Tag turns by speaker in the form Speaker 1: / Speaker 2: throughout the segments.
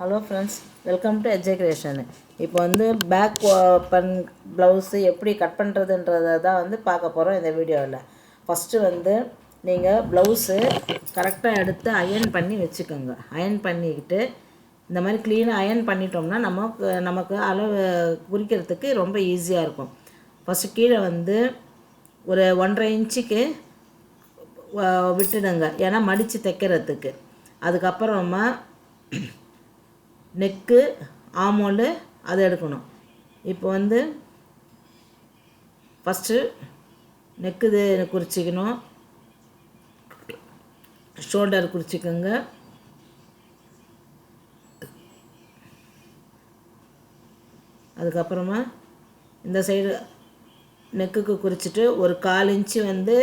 Speaker 1: Hello friends, welcome to எஜ்ஜே creation. இப்போ வந்து பேக் ப்ளவுஸு எப்படி கட் பண்ணுறதுன்றதை தான் வந்து பார்க்க போகிறோம் இந்த வீடியோவில். ஃபஸ்ட்டு வந்து நீங்கள் ப்ளவுஸு கரெக்டாக எடுத்து அயர்ன் பண்ணி வச்சுக்கோங்க. அயர்ன் பண்ணிக்கிட்டு இந்த மாதிரி க்ளீனாக அயர்ன் பண்ணிட்டோம்னா நமக்கு அளவு குறிக்கிறதுக்கு ரொம்ப ஈஸியாக இருக்கும். ஃபஸ்ட்டு கீழே வந்து ஒரு 1.5 இன்ச்சுக்கு விட்டுடுங்க, ஏன்னா மடித்து தைக்கிறதுக்கு. அதுக்கப்புறமா நெக்கு ஆமோல் அதை எடுக்கணும். இப்போ வந்து ஃபஸ்ட்டு நெக்கு இது குறிச்சிக்கணும், ஷோல்டர் குறிச்சிக்கோங்க. அதுக்கப்புறமா இந்த சைடு நெக்குக்கு குறிச்சிட்டு ஒரு 1/4 இன்ச்சு வந்து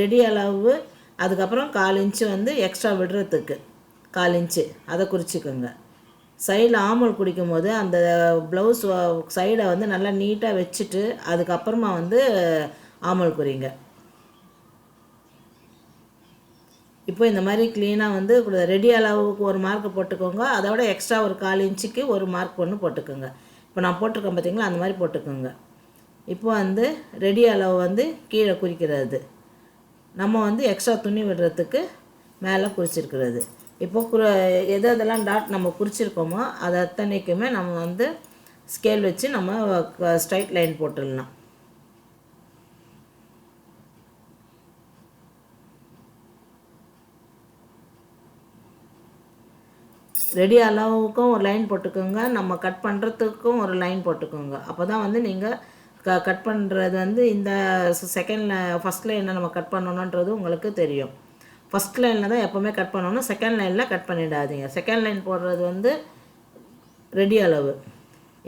Speaker 1: ரெடி அளவு, அதுக்கப்புறம் 1/4 இன்ச்சு வந்து எக்ஸ்ட்ரா விடுறதுக்கு 1/4 இன்ச்சு அதை குறிச்சிக்கோங்க. சைடில் ஆமல் குடிக்கும் போது அந்த ப்ளவுஸ் சைடை வந்து நல்லா நீட்டாக வச்சுட்டு அதுக்கப்புறமா வந்து ஆமல் குறிங்க. இப்போ இந்த மாதிரி க்ளீனாக வந்து ரெடி அளவுக்கு ஒரு மார்க்கு போட்டுக்கோங்க, அதோட எக்ஸ்ட்ரா ஒரு 1/4 இன்ச்சுக்கு ஒரு மார்க் ஒன்று போட்டுக்கோங்க. இப்போ நான் போட்டிருக்கேன் பார்த்தீங்களா, அந்த மாதிரி போட்டுக்கோங்க. இப்போ வந்து ரெடி அளவு வந்து கீழே குறிக்கிறது, நம்ம வந்து எக்ஸ்ட்ரா துணி விடுறதுக்கு மேலே குறிச்சிருக்கிறது. இப்போ எதெல்லாம் டாட் நம்ம குறிச்சிருக்கோமோ அது அத்தனைக்குமே நம்ம வந்து ஸ்கேல் வச்சு நம்ம ஸ்ட்ரைட் லைன் போட்டுடலாம். ரெடி அளவுக்கும் ஒரு லைன் போட்டுக்கோங்க, நம்ம கட் பண்ணுறதுக்கும் ஒரு லைன் போட்டுக்கோங்க. அப்போ தான் வந்து நீங்கள் கட் பண்ணுறது வந்து இந்த ஃபஸ்ட் லைனில் நம்ம கட் பண்ணணுன்றது உங்களுக்கு தெரியும். ஃபஸ்ட் லைனில் தான் எப்போவுமே கட் பண்ணணும், செகண்ட் லைனில் கட் பண்ணிடாதீங்க. செகண்ட் லைன் போடுறது வந்து ரெடி அளவு.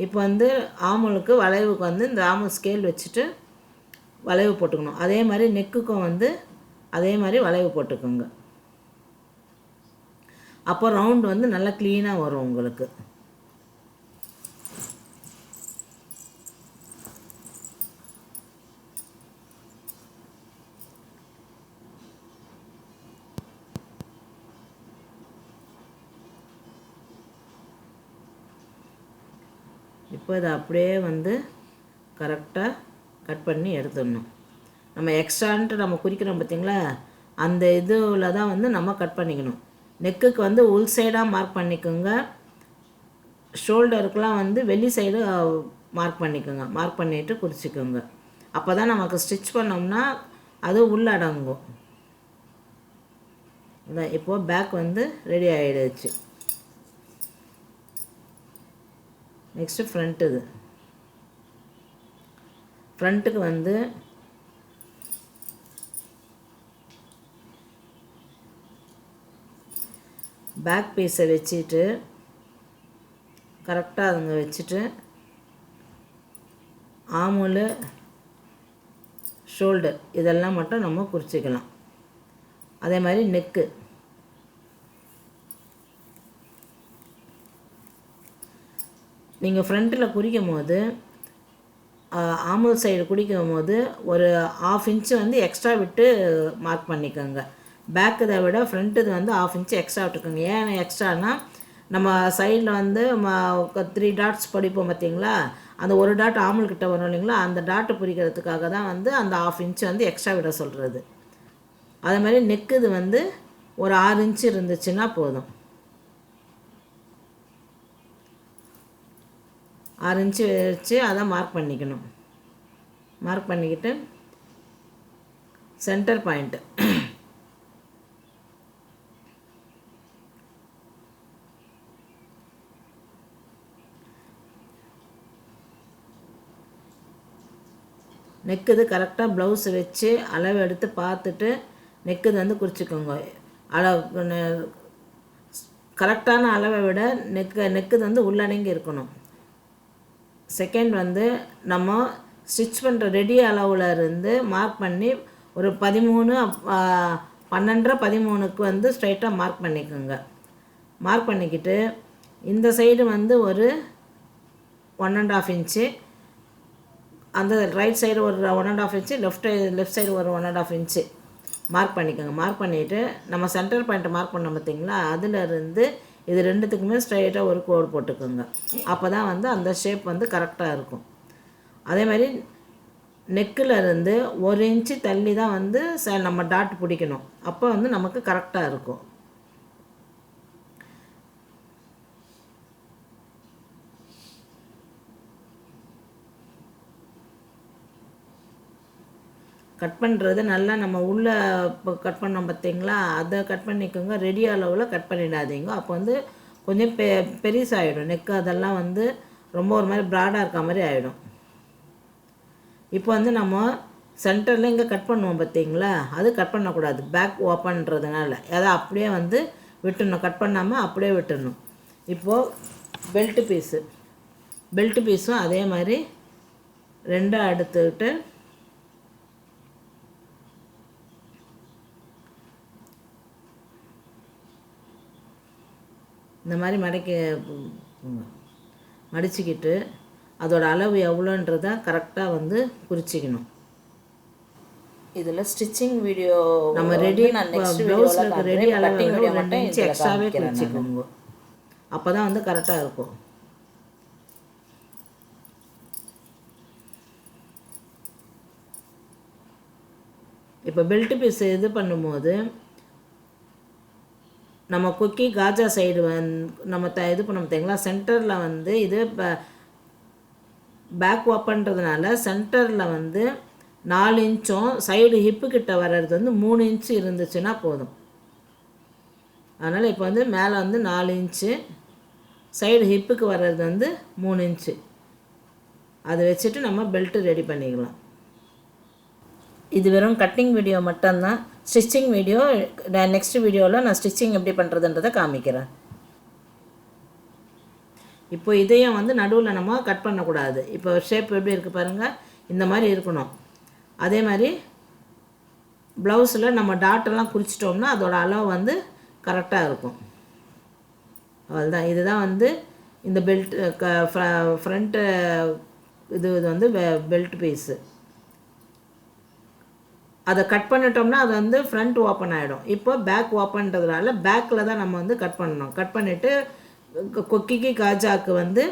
Speaker 1: இப்போ வந்து ஆமுலுக்கு வளைவுக்கு வந்து இந்த ஆமுல் ஸ்கேல் வச்சுட்டு வளைவு போட்டுக்கணும். அதே மாதிரி நெக்குக்கும் வந்து அதே மாதிரி வளைவு போட்டுக்கோங்க. அப்போ ரவுண்டு வந்து நல்லா க்ளீனாக வரும் உங்களுக்கு. இப்போ இதை அப்படியே வந்து கரெக்டாக கட் பண்ணி எடுத்துடணும். நம்ம எக்ஸ்ட்ரான்ட்டு நம்ம குறிக்கிறோம் பார்த்திங்களா, அந்த இதில் தான் வந்து நம்ம கட் பண்ணிக்கணும். நெக்குக்கு வந்து உள் சைடாக மார்க் பண்ணிக்கோங்க, ஷோல்டருக்கெலாம் வந்து வெளி சைடு மார்க் பண்ணிக்கோங்க. மார்க் பண்ணிவிட்டு குறிச்சிக்கோங்க. அப்போ தான் நமக்கு ஸ்டிச் பண்ணோம்னா அது உள்ளடங்கும். அதான் இப்போது பேக் வந்து ரெடி ஆகிடுச்சு. Next front. ஃப்ரண்ட்டுக்கு வந்து பேக் பீஸை வச்சுட்டு கரெக்டாக அதுங்க வச்சுட்டு ஆமுல் ஷோல்டர் இதெல்லாம் மட்டும் நம்ம குறிச்சிக்கலாம். அதே மாதிரி நெக்கு நீங்கள் ஃப்ரண்ட்டில் குறிக்கும் போது ஆமுல் சைடு குறிக்கும் போது ஒரு 1/2 இன்ச்சு வந்து எக்ஸ்ட்ரா விட்டு மார்க் பண்ணிக்கோங்க. பேக்கு இதை விட ஃப்ரண்ட்டு இது வந்து 1/2 இன்ச்சு எக்ஸ்ட்ரா விட்டுக்கோங்க. ஏன் எக்ஸ்ட்ரானா, நம்ம சைடில் வந்து 3 டாட்ஸ் படிப்போம் பார்த்திங்களா, அந்த ஒரு டாட் ஆமுல்கிட்ட வரும் இல்லைங்களா, அந்த டாட்டு பிடிக்கிறதுக்காக தான் வந்து அந்த 1/2 இன்ச்சு வந்து எக்ஸ்ட்ரா விட சொல்கிறது. அதே மாதிரி நெக்கு இது வந்து ஒரு 6 இன்ச்சு இருந்துச்சுன்னா போதும். 6 இன்ச்சு வச்சு அதை மார்க் பண்ணிக்கணும். மார்க் பண்ணிக்கிட்டு சென்டர் பாயிண்ட்டு நெக்குது கரெக்டாக ப்ளவுஸை வச்சு அளவு எடுத்து பார்த்துட்டு நெக்குது வந்து குறிச்சிக்கோங்க. அளவு கரெக்டான அளவை விட நெக்குது வந்து உள்ளடங்கி இருக்கணும். செகண்ட் வந்து நம்ம ஸ்டிச் பண்ணுற ரெடி அளவில் இருந்து மார்க் பண்ணி ஒரு 12.5-13க்கு வந்து ஸ்ட்ரைட்டாக மார்க் பண்ணிக்கோங்க. மார்க் பண்ணிக்கிட்டு இந்த சைடு வந்து ஒரு 1.5 இன்ச்சு, அந்த ரைட் சைடு ஒரு 1.5 இன்ச்சு, லெஃப்ட் சைடு ஒரு 1.5 இன்ச்சு மார்க் பண்ணிக்கோங்க. மார்க் பண்ணிவிட்டு நம்ம சென்டர் பாயிண்ட்டை மார்க் பண்ணோம் பார்த்திங்களா, அதிலிருந்து இது ரெண்டுத்துக்குமே ஸ்ட்ரைட்டாக ஒரு கோடு போட்டுக்கோங்க. அப்போ தான் வந்து அந்த ஷேப் வந்து கரெக்டாக இருக்கும். அதே மாதிரி நெக்கில் இருந்து 1 இன்ச்சு தள்ளி தான் வந்து நம்ம டாட் பிடிக்கணும். அப்போ வந்து நமக்கு கரெக்டாக இருக்கும். கட் பண்ணுறது நல்லா நம்ம உள்ளே இப்போ கட் பண்ணோம் பார்த்தீங்களா, அதை கட் பண்ணிக்கோங்க. ரெடி அளவில் கட் பண்ணிடாதீங்க. அப்போ வந்து கொஞ்சம் பெருசாகிடும் நெக்கு. அதெல்லாம் வந்து ரொம்ப ஒரு மாதிரி ப்ராடாக இருக்க மாதிரி ஆகிடும். இப்போ வந்து நம்ம சென்டரில் இங்கே கட் பண்ணுவோம் பார்த்தீங்களா, அது கட் பண்ணக்கூடாது. பேக் ஓப்பன்றதுனால அதை அப்படியே வந்து விட்டுடணும். கட் பண்ணாமல் அப்படியே விட்டுடணும். இப்போது பெல்ட்டு பீஸும் அதே மாதிரி 2 எடுத்துக்கிட்டு இந்த மாதிரி மடிச்சுக்கிட்டு அதோட அளவு எவ்வளோன்றதை கரெக்டாக வந்து குறிச்சிக்கணும்.
Speaker 2: இதில் ஸ்டிச்சிங் வீடியோ
Speaker 1: நம்ம ப்ளவுஸில் ரெடி அளவு 2 இன்ச்சு எக்ஸ்ட்ராவே குறிச்சிக்கோங்க. அப்போ தான் வந்து கரெக்டாக இருக்கும். இப்போ பெல்ட் பீஸ் இது பண்ணும்போது நம்ம கொக்கி காஜா சைடு நம்ம இது பண்ண பார்த்தீங்களா, சென்டரில் வந்து இது பேக் ஓப்பன்றதுனால சென்டரில் வந்து 4 இன்ச்சும் சைடு ஹிப்பு கிட்ட வர்றது வந்து 3 இன்ச்சு இருந்துச்சுன்னா போதும். அதனால் இப்போ வந்து மேலே வந்து 4 இன்ச்சு, சைடு ஹிப்புக்கு வர்றது வந்து 3 இன்ச்சு. அதை வச்சுட்டு நம்ம பெல்ட்டு ரெடி பண்ணிக்கலாம். இது வெறும் கட்டிங் வீடியோ மட்டும்தான். ஸ்டிச்சிங் வீடியோ நெக்ஸ்ட் வீடியோவில் நான் ஸ்டிச்சிங் எப்படி பண்ணுறதுன்றதை காமிக்கிறேன். இப்போ இதையும் வந்து நடுவில் நம்ம கட் பண்ணக்கூடாது. இப்போ ஷேப் எப்படி இருக்குது பாருங்கள், இந்த மாதிரி இருக்கணும். அதே மாதிரி ப்ளவுஸில் நம்ம டாட்டெல்லாம் குறிச்சிட்டோம்னா அதோட அளவு வந்து கரெக்டாக இருக்கும். அவ்வளோதான். இதுதான் வந்து இந்த பெல்ட் ஃப்ரண்ட்டு இது வந்து பெல்ட் பீஸு. அதை கட் பண்ணிட்டோம்னா அது வந்து ஃப்ரண்ட் ஓப்பன் ஆகிடும். இப்போ பேக் ஓப்பன்றதுனால பேக்கில் தான் நம்ம வந்து கட் பண்ணணும். கட் பண்ணிவிட்டு கொக்கிக்கு காஜாக்கு வந்து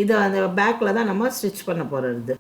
Speaker 1: இதை அந்த பேக்கில் தான் நம்ம ஸ்டிச் பண்ண போகிறது.